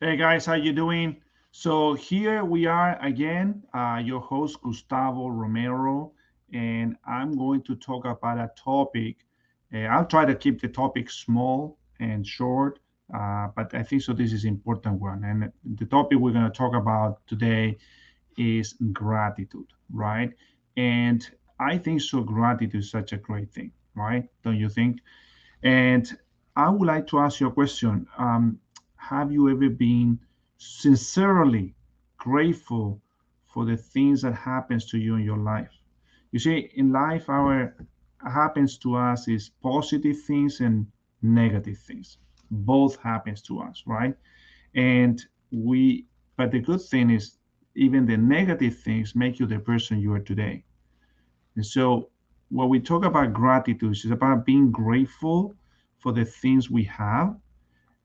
Hey guys, how you doing? So here we are again, your host Gustavo Romero, and I'm going to talk about a topic. I'll try to keep the topic small and short, but I think so. This is important one, and the topic we're going to talk about today is gratitude, right? And I think so. Gratitude is such a great thing, right? Don't you think? And I would like to ask you a question. Have you ever been sincerely grateful for the things that happens to you in your life? You see, in life, our happens to us is positive things and negative things. Both happens to us, right? And we, but the good thing is, even the negative things make you the person you are today. And so, when we talk about gratitude, it's about being grateful for the things we have,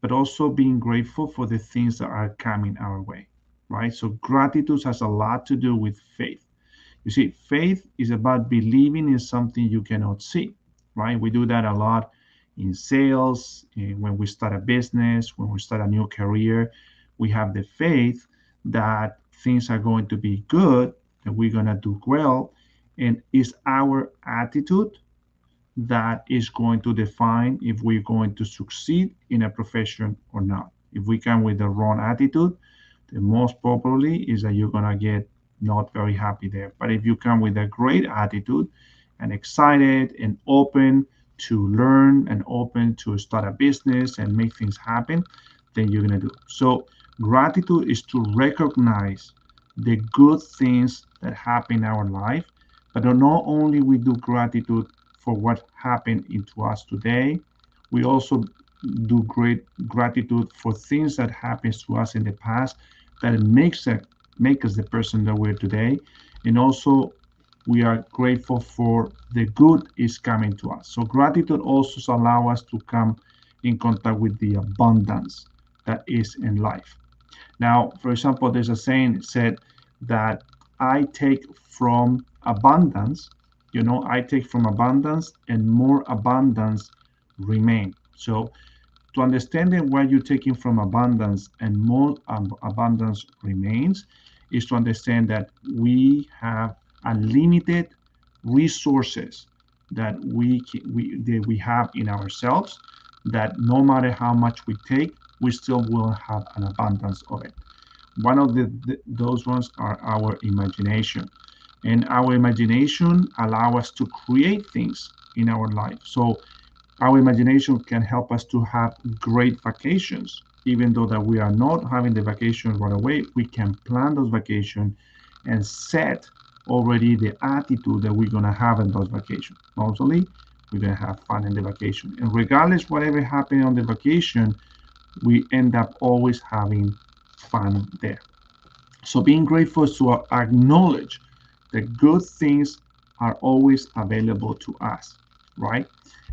but also being grateful for the things that are coming our way, right? So, gratitude has a lot to do with faith. You see, faith is about believing in something you cannot see, right? We do that a lot in sales, when we start a business, when we start a new career. We have the faith that things are going to be good, that we're going to do well. And it's our attitude that is going to define if we're going to succeed in a profession or not. If we come with the wrong attitude, the most probably is that you're gonna get not very happy there. But if you come with a great attitude and excited and open to learn and open to start a business and make things happen, then you're gonna do. So gratitude is to recognize the good things that happen in our life, but not only we do gratitude for what happened into us today, we also do great gratitude for things that happens to us in the past that it make us the person that we're today, and also we are grateful for the good is coming to us. So gratitude also allow us to come in contact with the abundance that is in life. Now, for example, there's a saying said that I take from abundance, I take from abundance and more abundance remain. So to understanding where you're taking from abundance and more abundance remains is to understand that we have unlimited resources that we have in ourselves, that no matter how much we take, we still will have an abundance of it. One of those ones are our imagination, and our imagination allow us to create things in our life. So our imagination can help us to have great vacations. Even though that we are not having the vacation right away, we can plan those vacations and set already the attitude that we're gonna have in those vacations. Mostly, we're gonna have fun in the vacation. And regardless whatever happened on the vacation, we end up always having fun there. So being grateful is to acknowledge that good things are always available to us, right?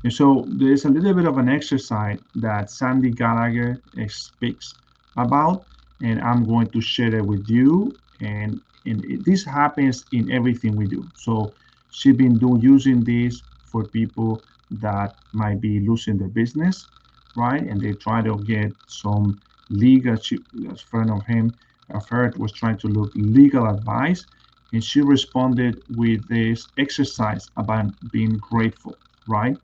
And so there's a little bit of an exercise that Sandy Gallagher speaks about, and I'm going to share it with you. This happens in everything we do. So she's been using this for people that might be losing their business, right? And they try to get some legal. A friend of hers was trying to look legal advice, and she responded with this exercise about being grateful, right?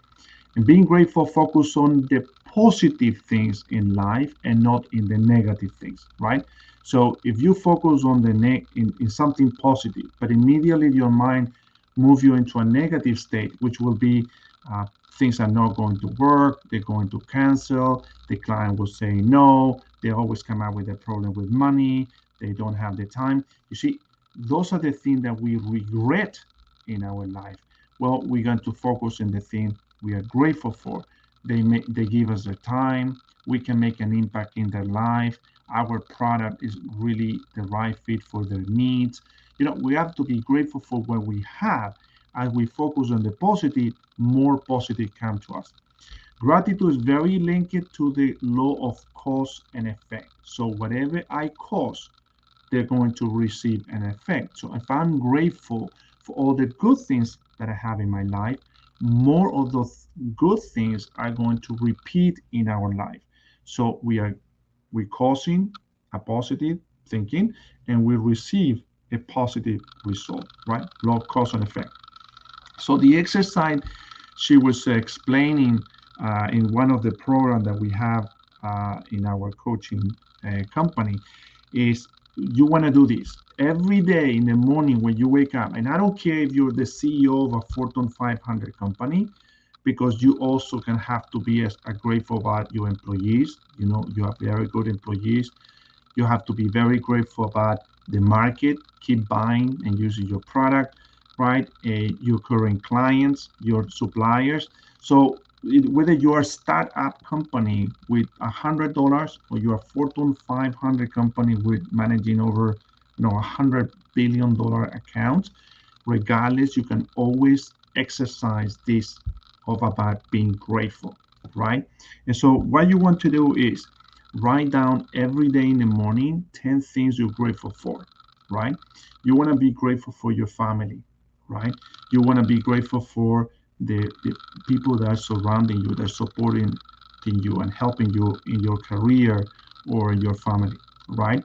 And being grateful focus on the positive things in life and not in the negative things, right? So if you focus on in something positive, but immediately your mind move you into a negative state, which will be uh, things are not going to work, they're going to cancel, the client will say no, they always come out with a problem with money, they don't have the time. You see, those are the things that we regret in our life. Well, we're going to focus on the thing we are grateful for. They give us their time. We can make an impact in their life. Our product is really the right fit for their needs. We have to be grateful for what we have. As we focus on the positive, more positive come to us. Gratitude is very linked to the law of cause and effect. So whatever I cause, they're going to receive an effect. So if I'm grateful for all the good things that I have in my life, more of those good things are going to repeat in our life. So we are we're causing a positive thinking, and we receive a positive result, right? Law of cause and effect. So the exercise she was explaining in one of the programs that we have in our coaching company is you want to do this every day in the morning when you wake up. And I don't care if you're the CEO of a Fortune 500 company, because you also can have to be grateful about your employees. You know, you have very good employees. You have to be very grateful about the market, keep buying and using your product, right? Your current clients, your suppliers. So whether you're a startup company with $100 or you're a Fortune 500 company with managing over, $100 billion accounts, regardless, you can always exercise this of about being grateful, right? And so what you want to do is write down every day in the morning 10 things you're grateful for, right? You want to be grateful for your family, right? You want to be grateful for the people that are surrounding you, that are supporting you and helping you in your career or in your family, right?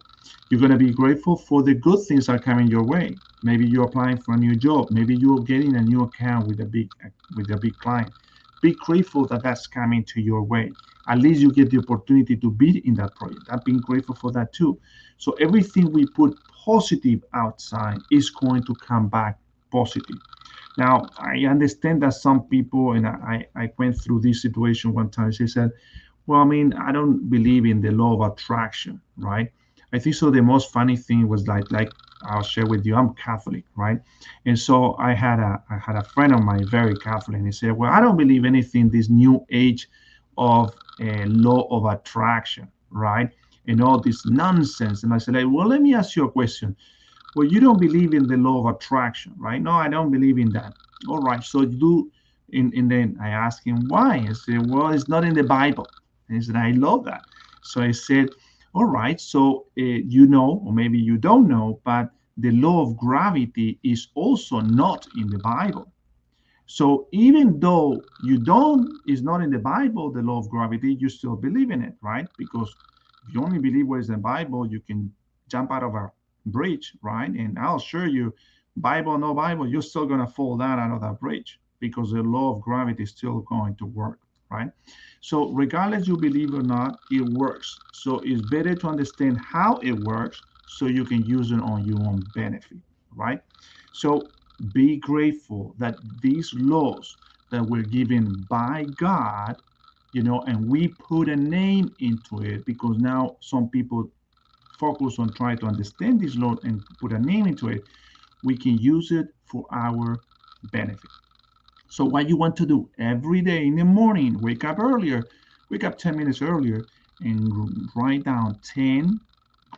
You're going to be grateful for the good things that are coming your way. Maybe you're applying for a new job. Maybe you're getting a new account with a big client. Be grateful that that's coming to your way. At least you get the opportunity to be in that project. I'm being grateful for that too. So everything we put positive outside is going to come back positive. Now, I understand that some people, and I went through this situation one time, she said, well, I mean, I don't believe in the law of attraction, right? I think so. The most funny thing was like I'll share with you. I'm Catholic, right? And so I had a friend of mine, very Catholic, and he said, "Well, I don't believe anything this new age of law of attraction, right? And all this nonsense." And I said, like, "Well, let me ask you a question. Well, you don't believe in the law of attraction, right?" "No, I don't believe in that." "All right. So you do." And then I asked him why. I said, "Well, it's not in the Bible." And he said, "I love that." So I said, all right, so or maybe you don't know, but the law of gravity is also not in the Bible. So even though it's not in the Bible, the law of gravity, you still believe in it, right? Because if you only believe what is in the Bible, you can jump out of a bridge, right? And I'll assure you, Bible, no Bible, you're still going to fall down out of that bridge because the law of gravity is still going to work, right? So regardless you believe or not, it works. So it's better to understand how it works so you can use it on your own benefit, right? So be grateful that these laws that were given by God, and we put a name into it, because now some people focus on trying to understand this law and put a name into it. We can use it for our benefit. So what you want to do every day in the morning, wake up 10 minutes earlier and write down 10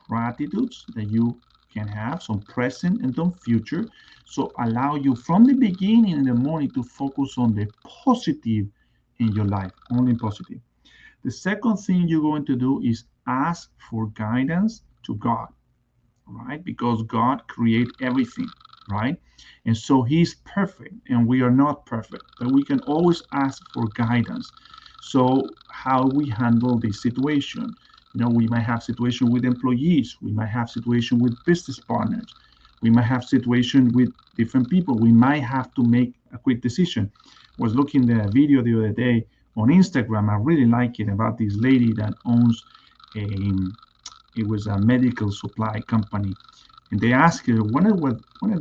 gratitudes that you can have, some present and some future. So allow you from the beginning in the morning to focus on the positive in your life, only positive. The second thing you're going to do is ask for guidance to God, right? Because God created everything, right? And so He's perfect, and we are not perfect, but we can always ask for guidance. So how we handle this situation? We might have situation with employees, we might have situation with business partners, we might have situation with different people. We might have to make a quick decision. I was looking at a video the other day on Instagram. I really like it, about this lady that owns it was a medical supply company, and they asked her, one of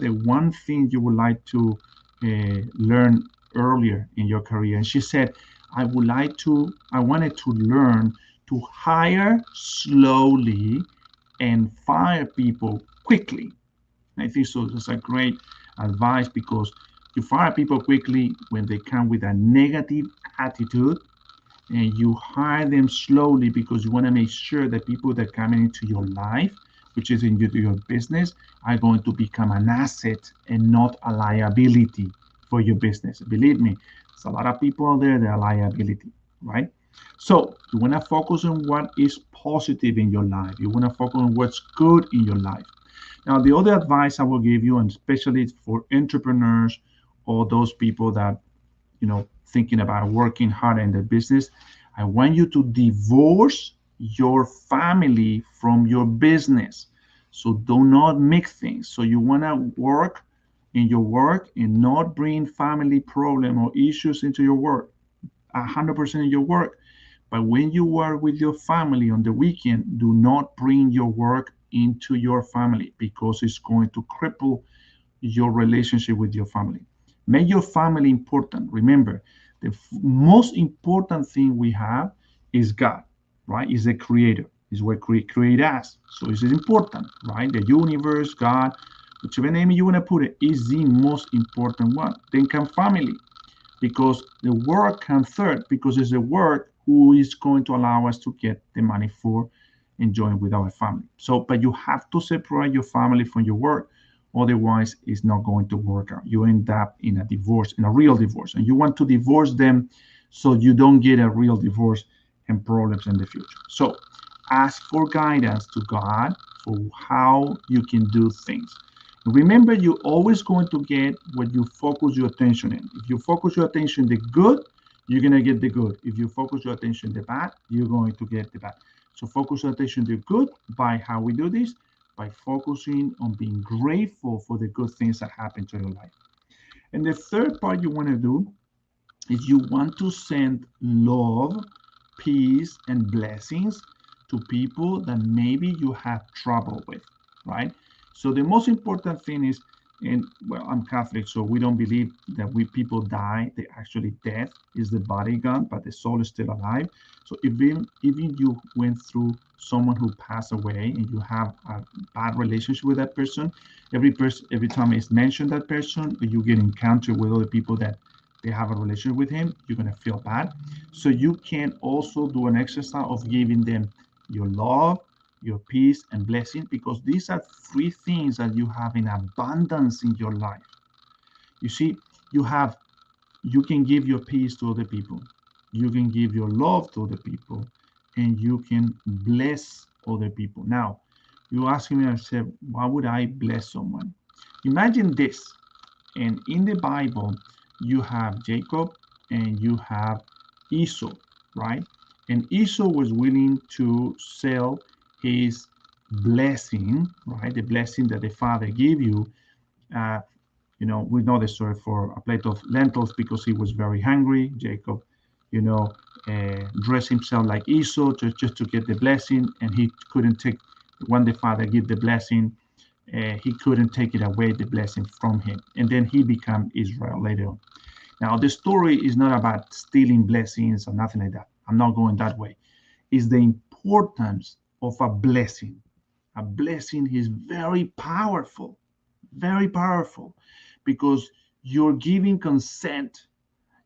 the one thing you would like to learn earlier in your career, and she said, I wanted to learn to hire slowly and fire people quickly. And I think so. That's a great advice, because you fire people quickly when they come with a negative attitude, and you hire them slowly because you want to make sure that people that are coming into your life, which is into your business, are going to become an asset and not a liability for your business. Believe me, there's a lot of people out there that are liability, right? So you want to focus on what is positive in your life. You want to focus on what's good in your life. Now, the other advice I will give you, and especially for entrepreneurs or those people that thinking about working hard in the business, I want you to divorce your family from your business. So do not mix things. So you want to work in your work and not bring family problem or issues into your work, 100% in your work. But when you work with your family on the weekend, do not bring your work into your family because it's going to cripple your relationship with your family. Make your family important. Remember, the most important thing we have is God, right? Is the creator, is what create us. So it's important, right? The universe, God, whichever name you want to put it, is the most important one. Then come family, because the work comes third, because it's the work who is going to allow us to get the money for enjoying with our family. So, but you have to separate your family from your work. Otherwise, it's not going to work out. You end up in a divorce, in a real divorce, and you want to divorce them so you don't get a real divorce and problems in the future. So, ask for guidance to God for how you can do things. Remember, you're always going to get what you focus your attention in. If you focus your attention the good, you're going to get the good. If you focus your attention the bad, you're going to get the bad. So focus your attention the good by how we do this, by focusing on being grateful for the good things that happen to your life. And the third part you want to do is you want to send love, peace, and blessings to people that maybe you have trouble with, right? So the most important thing is, and well, I'm Catholic, so we don't believe that we people die. They actually death is the body gone, but the soul is still alive. So even you went through someone who passed away and you have a bad relationship with that person, every time it's mentioned that person, you get encountered with other people that they have a relationship with him, you're going to feel bad. So you can also do an exercise of giving them your love, your peace, and blessing, because these are three things that you have in abundance in your life. You see, you can give your peace to other people, you can give your love to other people, and you can bless other people. Now, you asking me, I said, why would I bless someone? Imagine this, and in the Bible, you have Jacob and you have Esau, right? And Esau was willing to sell his blessing, right? The blessing that the father gave you. Uh, we know the story, for a plate of lentils because he was very hungry. Jacob, you know, dressed himself like Esau just to get the blessing, and he couldn't take, when the father gave the blessing, he couldn't take it away, the blessing from him. And then he became Israel later on. Now, the story is not about stealing blessings or nothing like that. I'm not going that way. It's the importance of a blessing. A blessing is very powerful, because you're giving consent,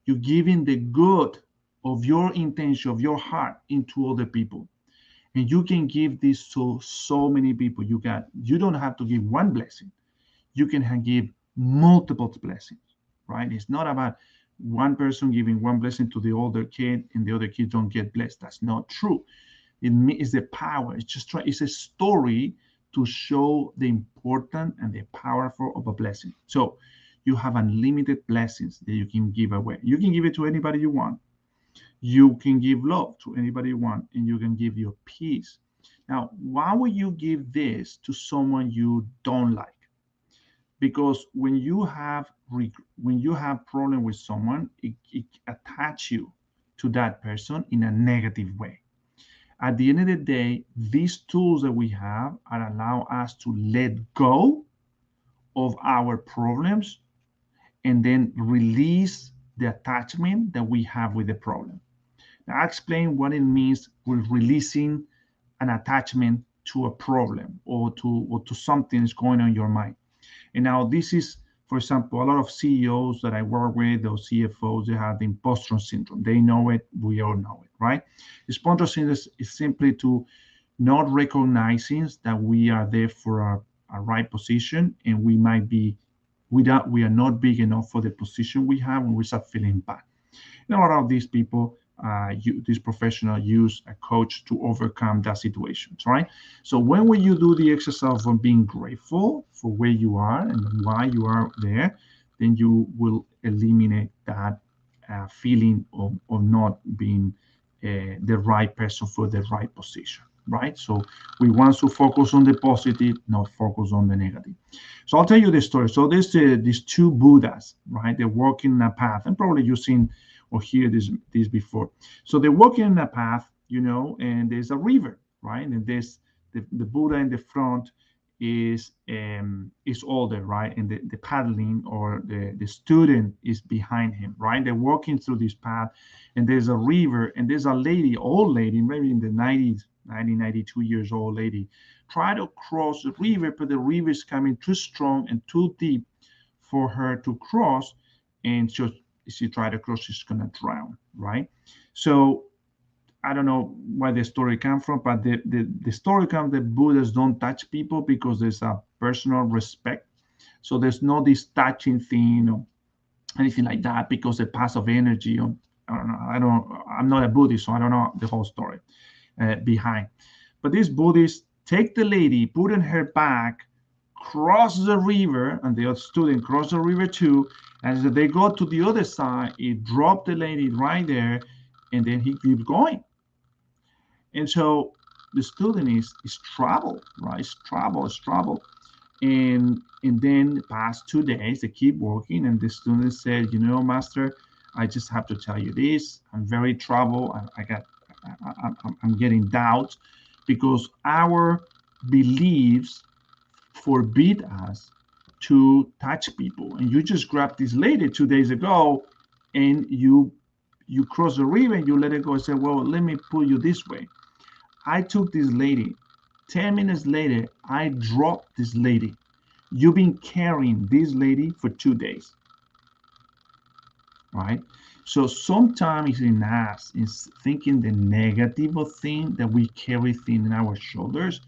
you're giving the good of your intention, of your heart into other people. And you can give this to so many people. You don't have to give one blessing. You can give multiple blessings, right? It's not about one person giving one blessing to the older kid and the other kids don't get blessed. That's not true. It is the power. It's a story to show the important and the powerful of a blessing. So you have unlimited blessings that you can give away. You can give it to anybody you want. You can give love to anybody you want, and you can give your peace. Now, why would you give this to someone you don't like? Because when you have problem with someone, it attach you to that person in a negative way. At the end of the day, these tools that we have are allow us to let go of our problems and then release the attachment that we have with the problem. Now, I explain what it means with releasing an attachment to a problem or to something that's going on in your mind. And now this is, for example, a lot of CEOs that I work with, those CFOs, they have the imposter syndrome. They know it, we all know it, right? Imposter syndrome is simply to not recognizing that we are there for a right position, and we are not big enough for the position we have, and we start feeling bad. And a lot of these people, these professionals use a coach to overcome that situations, right? So when will you do the exercise of being grateful for where you are and why you are there, then you will eliminate that feeling of not being the right person for the right position, right? So we want to focus on the positive, not focus on the negative. So I'll tell you the story. So there's these two Buddhas, right? They're walking in a path, and probably you've seen or hear this before. So they're walking in a path, and there's a river, right? And there's the Buddha in the front is older, right? And the paddling or the student is behind him, right? They're walking through this path, and there's a river, and there's a lady, old lady, maybe in the 90s, 92 years old lady, try to cross the river, but the river is coming too strong and too deep for her to cross, and so if she try to cross, she's gonna drown, right? So I don't know where the story comes from, but the story comes that Buddhists don't touch people because there's a personal respect. So there's no this touching thing or anything like that because the pass of energy. Or, I don't know. I'm not a Buddhist, so I don't know the whole story behind. But these Buddhists take the lady, put in her back, cross the river, and the other student cross the river too. As they go to the other side, he dropped the lady right there, and then he keeps going. And so the student is troubled, right? It's trouble. And then past 2 days, they keep working, and the student said, master, I just have to tell you this. I'm very troubled. I'm getting doubts because our beliefs forbid us to touch people. And you just grabbed this lady 2 days ago, and you cross the river and you let it go and say, well, let me pull you this way. I took this lady. 10 minutes later, I dropped this lady. You've been carrying this lady for 2 days, right? So sometimes in us, is thinking the negative thing that we carry thing in our shoulders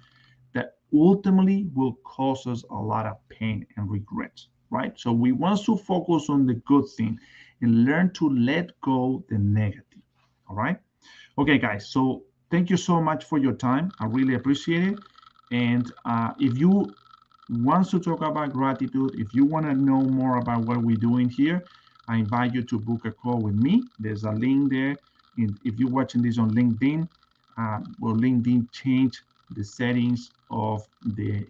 that ultimately will cause us a lot of pain and regret, right? So we want to focus on the good thing and learn to let go the negative, all right? Okay, guys, so thank you so much for your time. I really appreciate it. And if you want to talk about gratitude, if you want to know more about what we're doing here, I invite you to book a call with me. There's a link there. And if you're watching this on LinkedIn, well, LinkedIn changed the settings of the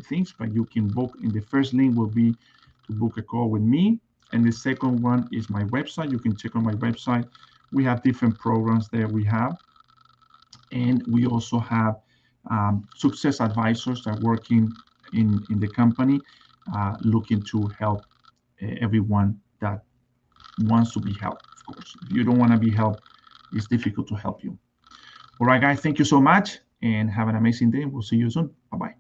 things, but you can book. In the first link will be to book a call with me. And the second one is my website. You can check on my website. We have different programs there we have. And we also have success advisors that are working in the company, looking to help everyone that wants to be helped, of course. If you don't want to be helped, it's difficult to help you. All right, guys, thank you so much and have an amazing day. We'll see you soon. Bye-bye.